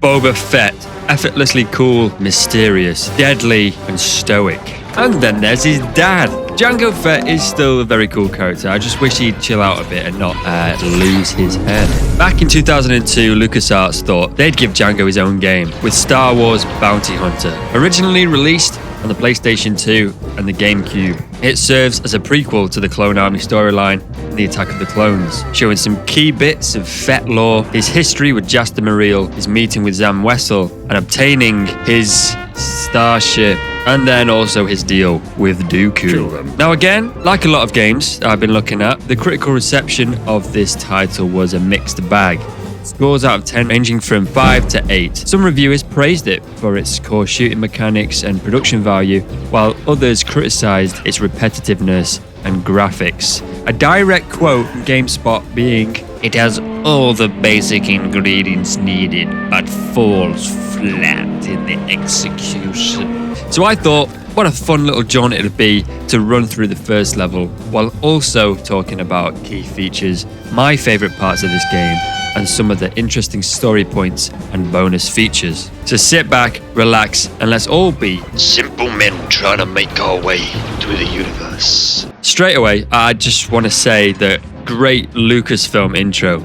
Boba Fett, effortlessly cool, mysterious, deadly, and stoic. And then there's his dad. Jango Fett is still a very cool character. I just wish he'd chill out a bit and not lose his head. Back in 2002, LucasArts thought they'd give Jango his own game with Star Wars Bounty Hunter. Originally released on the PlayStation 2 and the GameCube, it serves as a prequel to the Clone Army storyline and the Attack of the Clones, showing some key bits of Fett lore, his history with Jasta Mareel, his meeting with Zam Wesell, and obtaining his starship, and then also his deal with Dooku. Now again, like a lot of games I've been looking at, the critical reception of this title was a mixed bag. Scores out of 10 ranging from 5 to 8. Some reviewers praised it for its core shooting mechanics and production value, while others criticised its repetitiveness and graphics. A direct quote from GameSpot being, "It has all the basic ingredients needed, but falls flat in the execution." So I thought, what a fun little jaunt it'd be to run through the first level, while also talking about key features, my favourite parts of this game, and some of the interesting story points and bonus features. So sit back, relax, and let's all be simple men trying to make our way through the universe. Straight away, I just want to say that great Lucasfilm intro.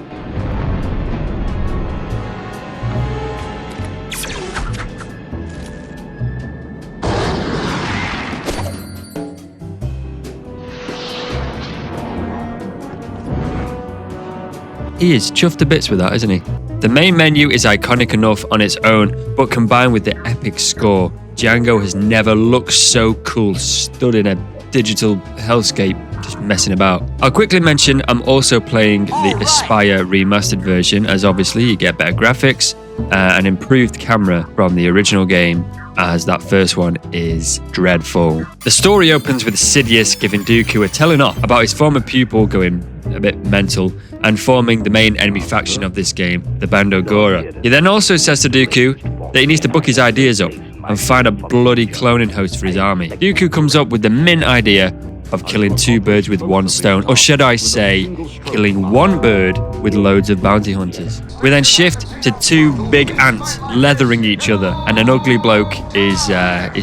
He is chuffed to bits with that, isn't he? The main menu is iconic enough on its own, but combined with the epic score, Jango has never looked so cool, stood in a digital hellscape, just messing about. I'll quickly mention I'm also playing the Aspire remastered version, as obviously you get better graphics, an improved camera from the original game, as that first one is dreadful. The story opens with Sidious giving Dooku a telling off about his former pupil going a bit mental and forming the main enemy faction of this game, the Bando Gora. He then also says to Dooku that he needs to book his ideas up and find a bloody cloning host for his army. Dooku comes up with the mint idea of killing two birds with one stone, or should I say, killing one bird with loads of bounty hunters. We then shift to two big ants leathering each other, and an ugly bloke is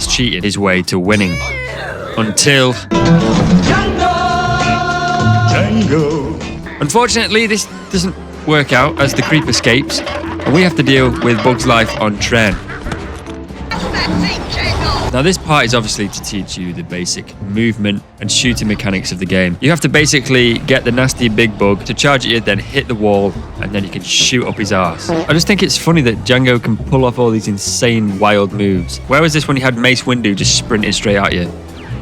cheating his way to winning. Until... Jango! Unfortunately, this doesn't work out as the creep escapes, and we have to deal with Bug's life on Tren. Now this part is obviously to teach you the basic movement and shooting mechanics of the game. You have to basically get the nasty big bug to charge at you, then hit the wall, and then you can shoot up his arse. I just think it's funny that Jango can pull off all these insane wild moves. Where was this when you had Mace Windu just sprinting straight at you?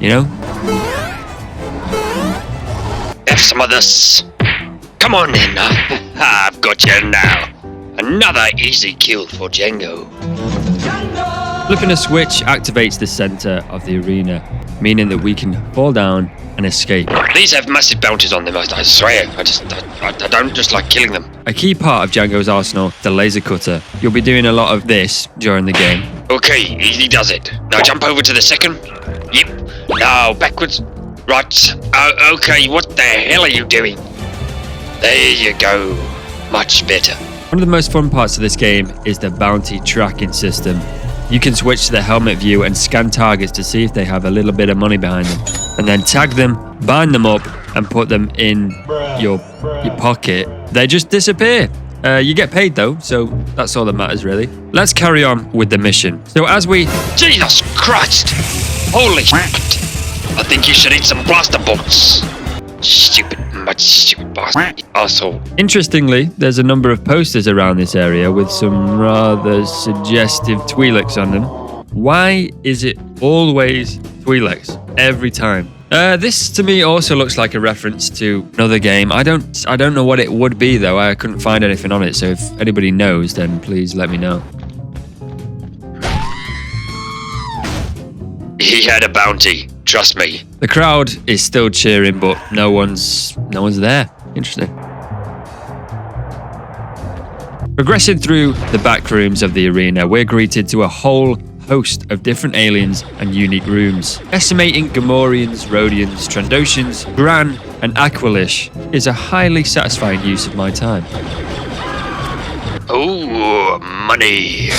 You know? Have some of this. Come on in. I've got you now. Another easy kill for Jango. Flipping a switch activates the center of the arena, meaning that we can fall down and escape. These have massive bounties on them, I swear. I don't just like killing them. A key part of Jango's arsenal, the laser cutter. You'll be doing a lot of this during the game. Okay, easy does it. Now jump over to the second. Yep. Now backwards. Right. Okay, what the hell are you doing? There you go. Much better. One of the most fun parts of this game is the bounty tracking system. You can switch to the helmet view and scan targets to see if they have a little bit of money behind them, and then tag them, bind them up, and put them in your pocket. They just disappear. You get paid though, so that's all that matters really. Let's carry on with the mission. So as we... Jesus Christ! Holy shit! I think you should eat some blaster bolts. Stupid bastard asshole. Interestingly, there's a number of posters around this area with some rather suggestive Twi'leks on them. Why is it always Twi'leks every time? This to me also looks like a reference to another game. I don't know what it would be though. I couldn't find anything on it, so if anybody knows, then please let me know. He had a bounty. Trust me. The crowd is still cheering, but no one's there. Interesting. Progressing through the back rooms of the arena, we're greeted to a whole host of different aliens and unique rooms. Estimating Gamorreans, Rhodians, Trandoshans, Gran, and Aqualish is a highly satisfying use of my time. Oh, money.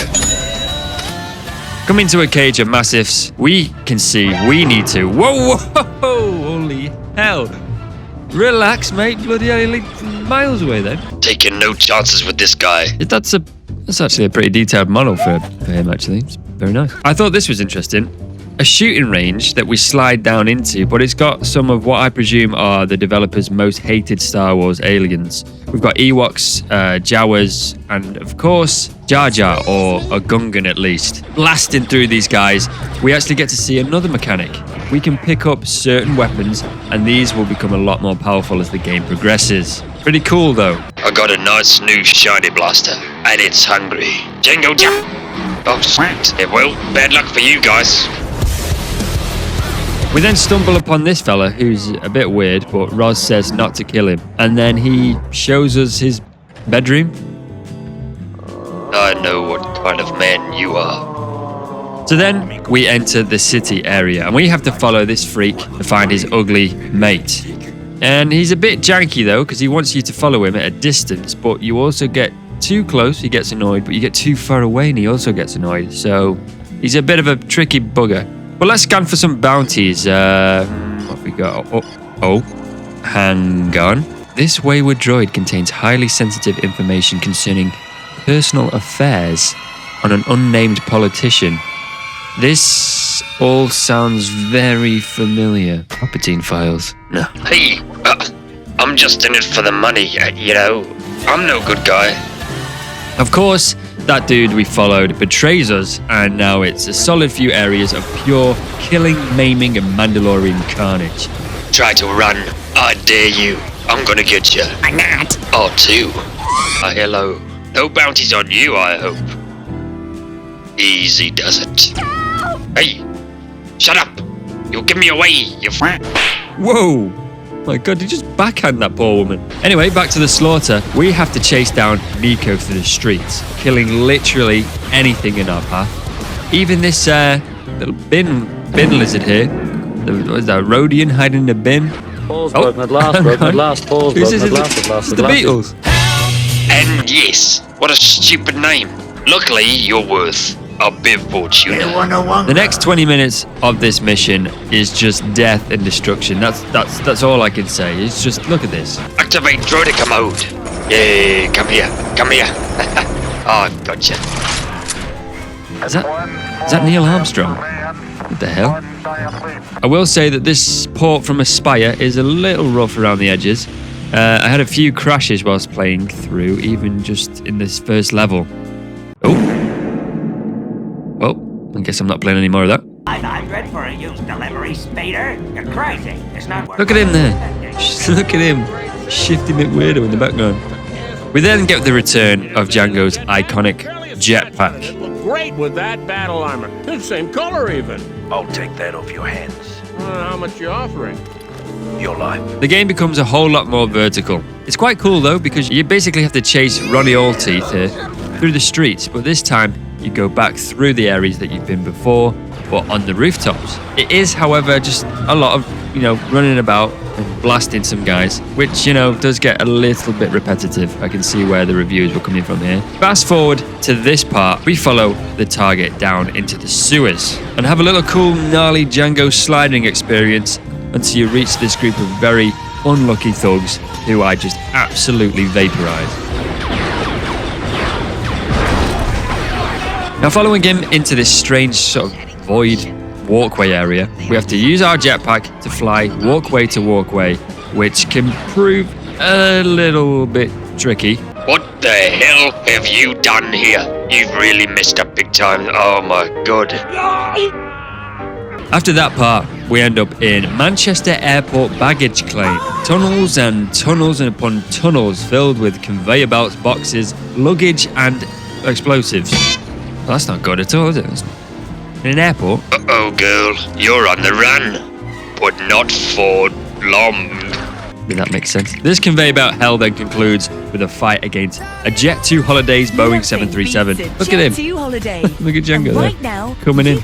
Coming to a cage of mastiffs, we can see we need to. Whoa, whoa, holy hell. Relax, mate. Bloody hell, you're like miles away then. Taking no chances with this guy. That's actually a pretty detailed model for him, actually. It's very nice. I thought this was interesting. A shooting range that we slide down into, but it's got some of what I presume are the developers' most hated Star Wars aliens. We've got Ewoks, Jawas, and of course, Jar Jar, or a Gungan at least. Blasting through these guys, we actually get to see another mechanic. We can pick up certain weapons, and these will become a lot more powerful as the game progresses. Pretty cool, though. I got a nice new shiny blaster, and it's hungry. Jango, jump! Oh, shit. Well, bad luck for you guys. We then stumble upon this fella who's a bit weird, but Roz says not to kill him. And then he shows us his bedroom. I know what kind of man you are. So then we enter the city area and we have to follow this freak to find his ugly mate. And he's a bit janky though, because he wants you to follow him at a distance, but you also get too close, he gets annoyed, but you get too far away and he also gets annoyed. So he's a bit of a tricky bugger. Well, let's scan for some bounties. What have we got? Oh, hang on. This wayward droid contains highly sensitive information concerning personal affairs on an unnamed politician. This all sounds very familiar. Palpatine files. No. Hey, I'm just in it for the money, you know. I'm no good guy. Of course, that dude we followed betrays us, and now it's a solid few areas of pure killing, maiming, and Mandalorian carnage. Try to run. I dare you. I'm gonna get you. I'm not. Or two. Hello. No bounties on you, I hope. Easy does it. Hey, shut up. You'll give me away, you Whoa! My god, did you just backhand that poor woman? Anyway, back to the slaughter. We have to chase down Nico through the streets, killing literally anything in our path. Even this little bin lizard here. What is that, Rhodian hiding in a bin? Paul's broken at last, broken at last, Paul's Who's broken this? at last, at last, It's at the last. Beatles. And yes, what a stupid name. Luckily, you're worth a bit fortune. The next 20 minutes of this mission is just death and destruction. That's all I can say. It's just, look at this. Activate droidica mode. Yeah, come here, come here. Oh, gotcha. Is that Neil Armstrong? What the hell? I will say that this port from Aspire is a little rough around the edges. I had a few crashes whilst playing through, even just in this first level. Oh. Well, I guess I'm not playing any more of that. 500 for a used delivery speeder? You're crazy. It's not worth Look at him there. Look at him. Shifty McWeirdo in the background. We then get the return of Jango's iconic jetpack. It looked great with that battle armor. The same color even. I'll take that off your hands. How much you offering? Your life. The game becomes a whole lot more vertical. It's quite cool though, because you basically have to chase Ronnie Allteeth here through the streets, but this time you go back through the areas that you've been before, but on the rooftops. It is, however, just a lot of, running about and blasting some guys, which, does get a little bit repetitive. I can see where the reviews were coming from here. Fast forward to this part, we follow the target down into the sewers and have a little cool, gnarly Jango sliding experience until you reach this group of very unlucky thugs who I just absolutely vaporize. Now, following him into this strange sort of void walkway area, we have to use our jetpack to fly walkway to walkway, which can prove a little bit tricky. What the hell have you done here? You've really messed up big time. Oh my god. After that part, we end up in Manchester Airport baggage claim. Tunnels and tunnels and upon tunnels filled with conveyor belts, boxes, luggage and explosives. Well, that's not good at all, is it? In an airport? Uh-oh, girl. You're on the run. But not for long. That makes sense. This conveyor belt hell then concludes with a fight against a Jet 2 Holidays Boeing 737. Look at him. Look at Jango there. Coming in.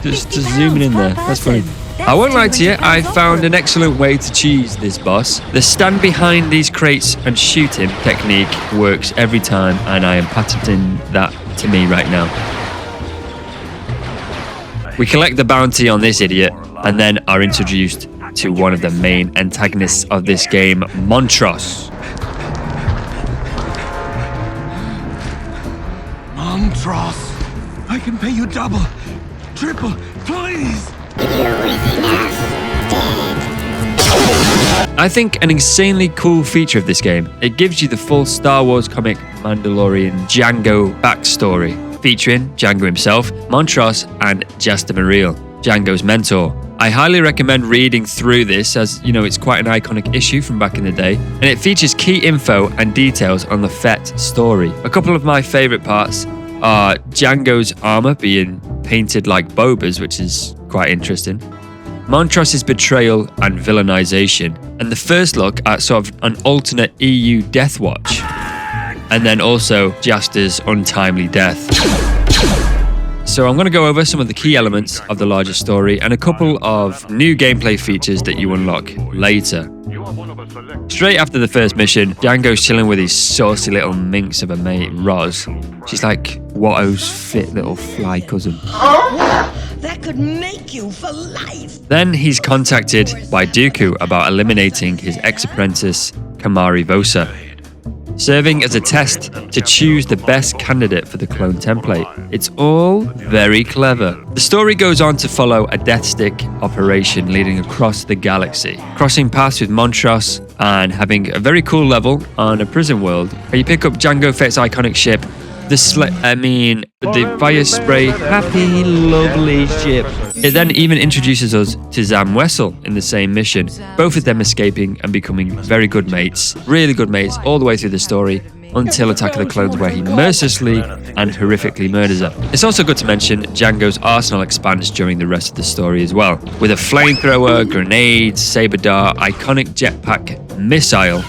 Just zooming in there. That's funny. I won't lie to you, I found an excellent way to cheese this boss. The stand behind these crates and shoot him technique works every time, and I am patenting that to me right now. We collect the bounty on this idiot, and then are introduced to one of the main antagonists of this game, Montrose. Montrose, I can pay you double, triple, please. I think an insanely cool feature of this game, it gives you the full Star Wars comic Mandalorian Jango backstory, featuring Jango himself, Montrose, and Jasta Mareel, Jango's mentor. I highly recommend reading through this, as you know it's quite an iconic issue from back in the day, and it features key info and details on the Fett story. A couple of my favourite parts are Jango's armour being painted like Boba's, which is quite interesting, Montrose's betrayal and villainization, and the first look at sort of an alternate EU Death Watch, and then also Jasta's untimely death. So I'm going to go over some of the key elements of the larger story and a couple of new gameplay features that you unlock later. Straight after the first mission, Jango's chilling with his saucy little minx of a mate, Roz. She's like Watto's fit little fly cousin. That could make you for life. Then he's contacted by Dooku about eliminating his ex-apprentice, Kamari Vosa, serving as a test to choose the best candidate for the clone template. It's all very clever. The story goes on to follow a Death Stick operation leading across the galaxy, crossing paths with Montrose and having a very cool level on a prison world where you pick up Jango Fett's iconic ship, the fire spray happy lovely ship. It then even introduces us to Zam Wessel in the same mission, both of them escaping and becoming very good mates, really good mates all the way through the story until Attack of the Clones, where he mercilessly and horrifically murders her. It's also good to mention Jango's arsenal expands during the rest of the story as well, with a flamethrower, grenade, saber dart, iconic jetpack, missile,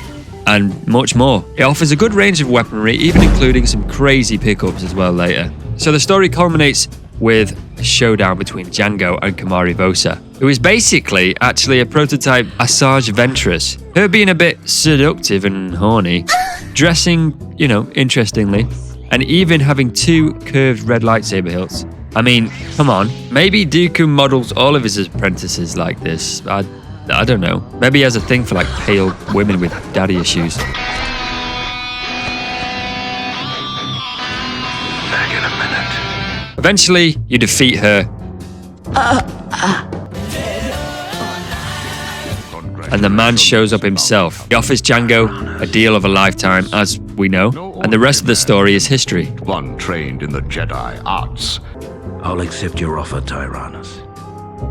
and much more. It offers a good range of weaponry, even including some crazy pickups as well later. So the story culminates with a showdown between Jango and Kamari Vosa, who is basically actually a prototype Asajj Ventress. Her being a bit seductive and horny, dressing, interestingly, and even having 2 curved red lightsaber hilts. I mean, come on. Maybe Dooku models all of his apprentices like this. I don't know. Maybe he has a thing for like pale women with daddy issues. Back in a minute. Eventually, you defeat her. And the man shows up himself. He offers Jango a deal of a lifetime, as we know, and the rest of the story is history. One trained in the Jedi arts. I'll accept your offer, Tyrannus,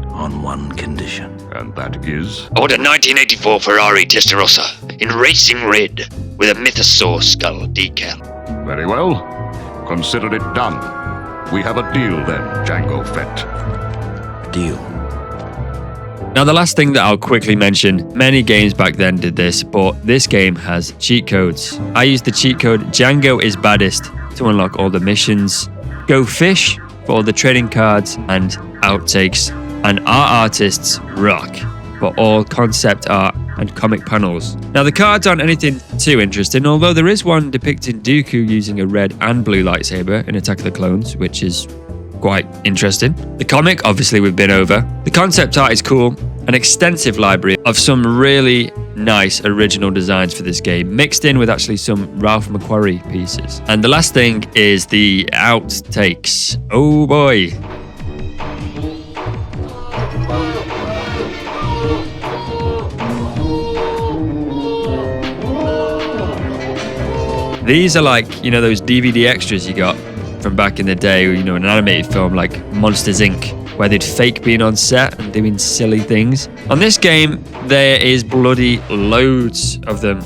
on one condition. And that is? Order 1984 Ferrari Testarossa in racing red with a mythosaur skull decal. Very well. Consider it done. We have a deal then, Jango Fett. Deal. Now, the last thing that I'll quickly mention, many games back then did this, but this game has cheat codes. I used the cheat code Jango is baddest to unlock all the missions, Go Fish for all the trading cards and outtakes, and Our Artists Rock for all concept art and comic panels. Now, the cards aren't anything too interesting, although there is one depicting Dooku using a red and blue lightsaber in Attack of the Clones, which is quite interesting. The comic, obviously, we've been over. The concept art is cool. An extensive library of some really nice original designs for this game, mixed in with actually some Ralph McQuarrie pieces. And the last thing is the outtakes. Oh boy. These are like, those DVD extras you got from back in the day, an animated film like Monsters Inc., where they'd fake being on set and doing silly things. On this game, there is bloody loads of them.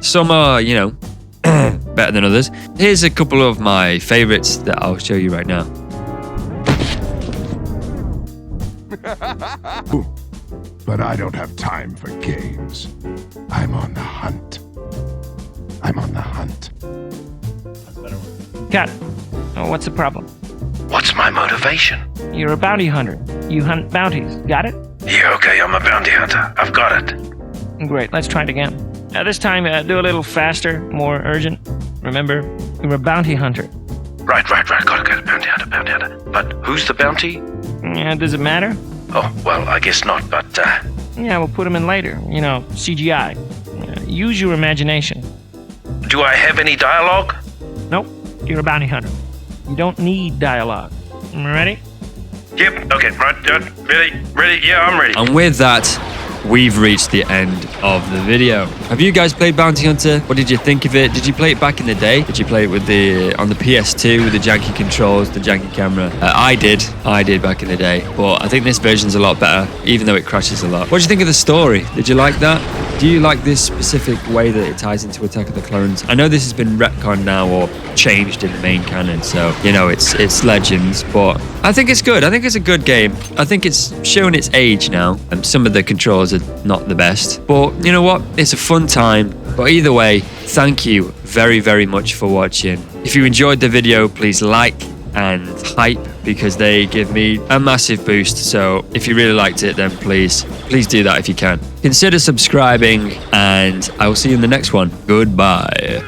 Some are, better than others. Here's a couple of my favorites that I'll show you right now. But I don't have time for games. I'm on the hunt. I'm on the hunt. Got it. Oh, what's the problem? What's my motivation? You're a bounty hunter. You hunt bounties. Got it? Yeah, okay, I'm a bounty hunter. I've got it. Great, let's try it again. This time, do a little faster, more urgent. Remember, you're a bounty hunter. Right. Gotta get a bounty hunter. But who's the bounty? Yeah, does it matter? Oh, well, I guess not, but, Yeah, we'll put them in later. You know, CGI. Use your imagination. do I have any dialogue? Nope, you're a bounty hunter. You don't need dialogue. Ready? Yep, okay, right, ready? Yeah, I'm ready. And with that, we've reached the end of the video. Have you guys played Bounty Hunter? What did you think of it? Did you play it back in the day? Did you play it with on the PS2 with the janky controls, the janky camera? I did back in the day, but I think this version's a lot better, even though it crashes a lot. What did you think of the story? Did you like that? Do you like this specific way that it ties into Attack of the Clones? I know this has been retconned now or changed in the main canon, so you know it's Legends, but I think it's good. I think it's a good game. I think it's shown its age now, and some of the controls are not the best, but you know what? It's a fun time. But either way, thank you very, very much for watching. If you enjoyed the video, please like and hype, because they give me a massive boost. So if you really liked it, then please do that if you can. Consider subscribing, and I will see you in the next one. Goodbye.